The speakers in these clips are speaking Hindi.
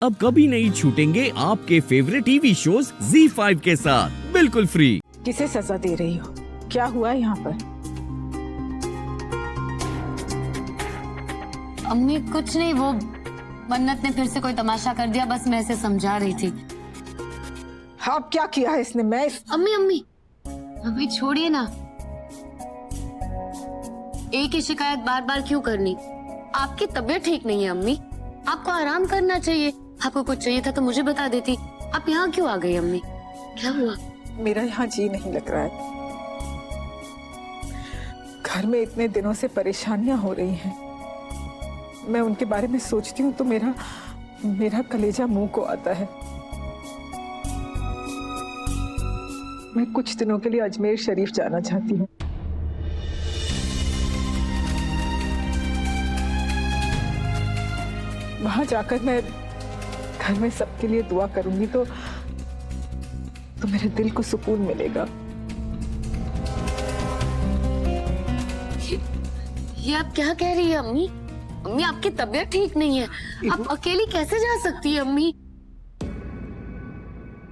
अब कभी नहीं छूटेंगे आपके फेवरेट टीवी शोज ZEE5 के साथ बिल्कुल फ्री। किसे सजा दे रही हो? क्या हुआ यहाँ पर? अम्मी कुछ नहीं, वो मन्नत ने फिर से कोई तमाशा कर दिया, बस मैं इसे समझा रही थी। अब क्या किया है इसने? अम्मी अम्मी अम्मी छोड़िए ना, एक ही शिकायत बार बार क्यों करनी? आपकी तबीयत ठीक नहीं है अम्मी, आपको आराम करना चाहिए। आपको कुछ चाहिए था तो मुझे बता देती। आप यहाँ क्यों आ गई अम्मी? क्या हुआ? मेरा यहाँ जी नहीं लग रहा है। घर में इतने दिनों से परेशानियां हो रही हैं, मैं उनके बारे में सोचती हूँ तो मेरा कलेजा मुंह को आता है। मैं कुछ दिनों के लिए अजमेर शरीफ जाना चाहती हूँ। वहां जाकर मैं घर में सबके लिए दुआ करूंगी तो मेरे दिल को सुकून मिलेगा। ये आप क्या कह रही है अम्मी? अम्मी आपकी तबीयत ठीक नहीं है, आप अकेली कैसे जा सकती है अम्मी?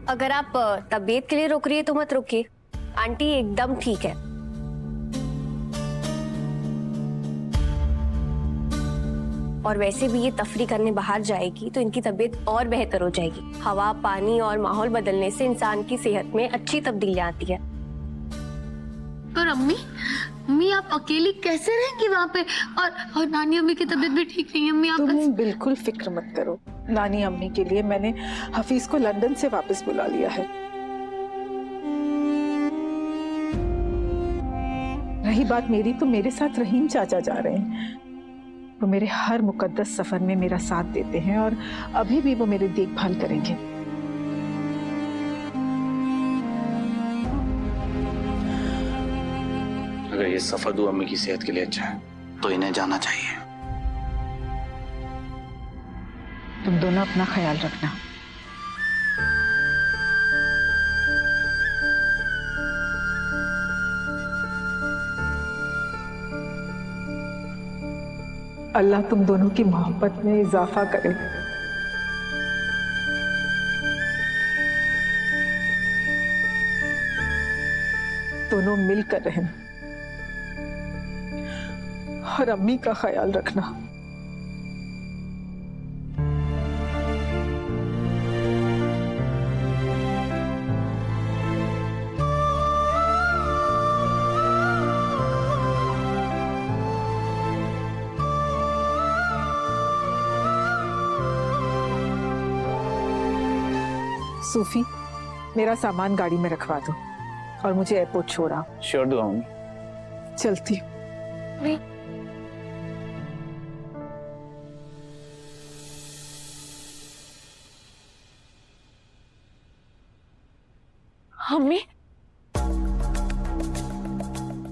अगर आप तबीयत के लिए रोक रही है तो मत रुकिए, आंटी एकदम ठीक है। और वैसे भी ये तफरी करने बाहर जाएगी तो इनकी तबीयत और बेहतर हो जाएगी। हवा, पानी और माहौल बदलने से इंसान की सेहत में अच्छी तब्दीलियां आती है। पर अम्मी अम्मी आप अकेली कैसे रहेंगी वहाँ पे? और नानी अम्मी की तबीयत भी ठीक नहीं है अम्मी। आप तुम बिल्कुल फिक्र मत करो। नानी अम्मी के लिए मैंने हफीज को लंदन से वापस बुला लिया है। रही बात मेरी, तो मेरे साथ रहीम चाचा जा रहे हैं। वो मेरे हर मुकद्दस सफर में मेरा साथ देते हैं और अभी भी वो मेरी देखभाल करेंगे। अगर ये सफर अम्मी की सेहत के लिए अच्छा है तो इन्हें जाना चाहिए। तुम दोनों अपना ख्याल रखना। अल्लाह तुम दोनों की मोहब्बत में इजाफा करे। दोनों मिलकर रहें और अम्मी का ख्याल रखना। सूफी, मेरा सामान गाड़ी में रखवा दो और मुझे एयरपोर्ट छोड़ा। श्योर दुआ मम्मी। चलती हूँ। अम्मी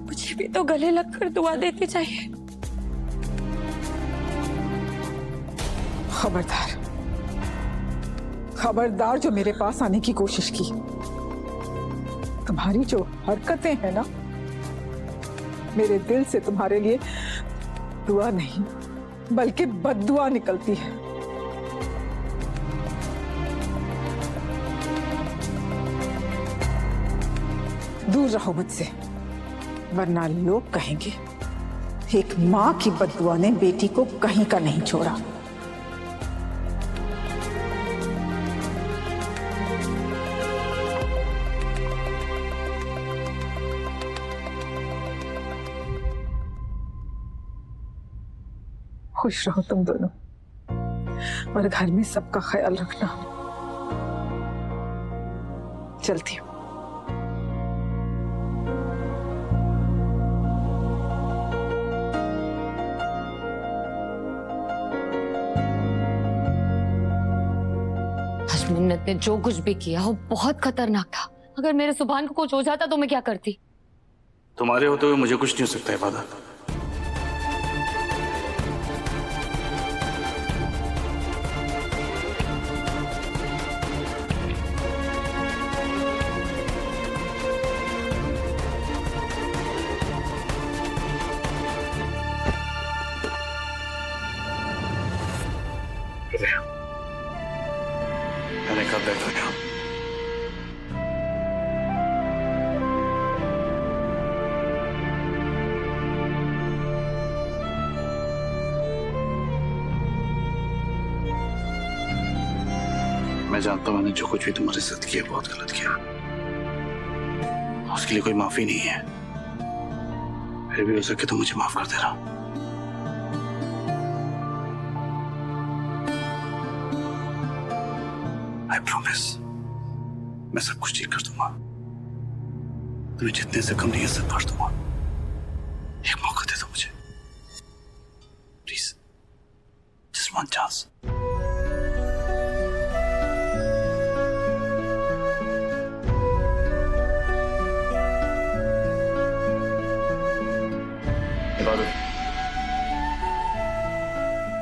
मुझे भी तो गले लगकर दुआ देती चाहिए। खबरदार खबरदार, जो मेरे पास आने की कोशिश की। तुम्हारी जो हरकतें हैं ना, मेरे दिल से तुम्हारे लिए दुआ नहीं बल्कि बद्दुआ निकलती है। दूर रहो मुझसे, वरना लोग कहेंगे एक माँ की बद्दुआ ने बेटी को कहीं का नहीं छोड़ा। खुश रहो तुम दोनों और घर में सबका ख्याल रखना। चलती हूँ। मन्नत ने जो कुछ भी किया वो बहुत खतरनाक था। अगर मेरे सुभान को कुछ हो जाता तो मैं क्या करती? तुम्हारे होते हुए मुझे कुछ नहीं हो सकता इबादत। मैंने कहा बैठ हो जाओ। मैं जानता हूं मैंने जो कुछ भी तुम्हारे साथ किया बहुत गलत किया, उसके लिए कोई माफी नहीं है। फिर भी हो सके तो मुझे माफ कर देना। आई प्रॉमिस मैं सब कुछ ठीक कर दूंगा। तुम्हें जितने से कम नहीं है सब भर दूंगा। एक मौका दे दो मुझे प्लीज, जस्ट वन चांस।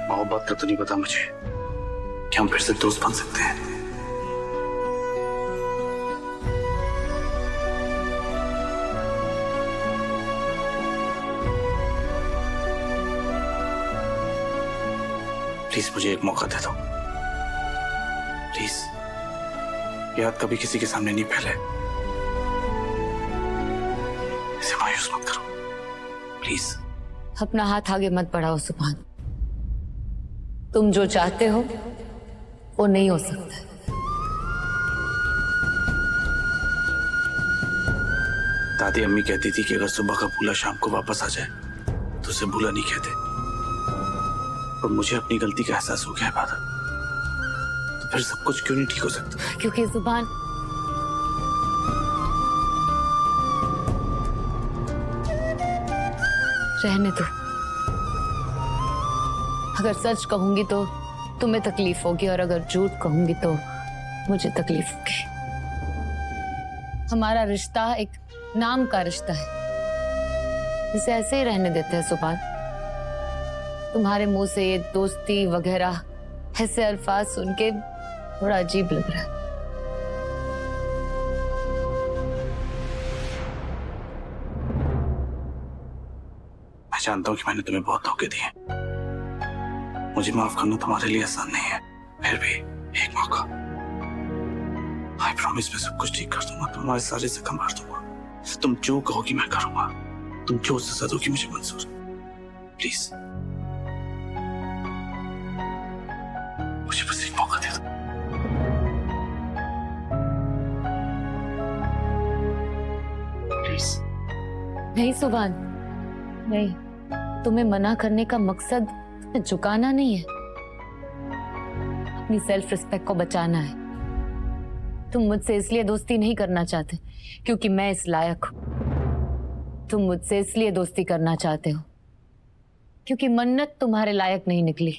मोहब्बत का तो नहीं पता मुझे कि हम फिर से दोस्त बन सकते हैं। प्लीज मुझे एक मौका दे दो प्लीज। याद कभी किसी के सामने नहीं फैले, इसे मायूस मत करो प्लीज। अपना हाथ आगे मत बढ़ाओ सुभान। तुम जो चाहते हो वो नहीं हो सकता। दादी अम्मी कहती थी कि अगर सुबह का भूला शाम को वापस आ जाए तो उसे भूला नहीं कहते। और मुझे अपनी गलती का एहसास हो गया है बादल। तो फिर सब कुछ क्यों नहीं ठीक हो सकता? क्योंकि सुभान रहने दो। अगर सच कहूंगी तो तुम्हें तकलीफ होगी और अगर झूठ कहूंगी तो मुझे तकलीफ होगी। हमारा रिश्ता एक नाम का रिश्ता है, इसे ऐसे ही रहने देते हैं सुभान। तुम्हारे मुंह से ये दोस्ती वगैरह ऐसे अल्फाज सुन के थोड़ा अजीब लग रहा है। मैं जानता हूं कि मैंने तुम्हें बहुत धोखे दिए। मुझे माफ करना तुम्हारे लिए आसान नहीं है। फिर भी एक मौका। आई प्रॉमिस मैं सब कुछ ठीक कर दूंगा। तुम्हारे सारे जख्म भर दूंगा। तुम जो कहोगी मैं करूंगा। तुम जो सजा दोगी मुझे मंजूर। प्लीज मुझे बस एक मौका दे दो। प्लीज। नहीं सुभान नहीं, तुम्हें मना करने का मकसद झुकाना नहीं है, अपनी सेल्फ रिस्पेक्ट को बचाना है। तुम मुझसे इसलिए दोस्ती नहीं करना चाहते क्योंकि मैं इस लायक हूं। तुम मुझसे इसलिए दोस्ती करना चाहते हो क्योंकि मन्नत तुम्हारे लायक नहीं निकली।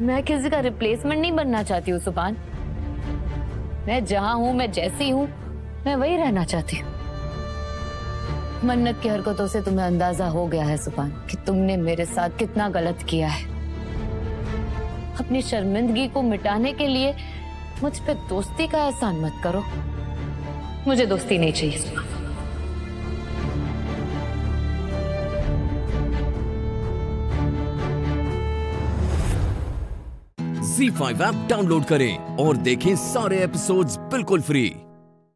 मैं किसी का रिप्लेसमेंट नहीं बनना चाहती हूँ सुभान। मैं जहां हूं, मैं जैसी हूं, मैं वही रहना चाहती हूँ। मन्नत की हरकतों से तुम्हें अंदाजा हो गया है सुभान कि तुमने मेरे साथ कितना गलत किया है। अपनी शर्मिंदगी को मिटाने के लिए मुझ पे दोस्ती का एहसान मत करो। मुझे दोस्ती नहीं चाहिए सुभान। Z5 ऐप डाउनलोड करें और देखें सारे एपिसोड्स बिल्कुल फ्री।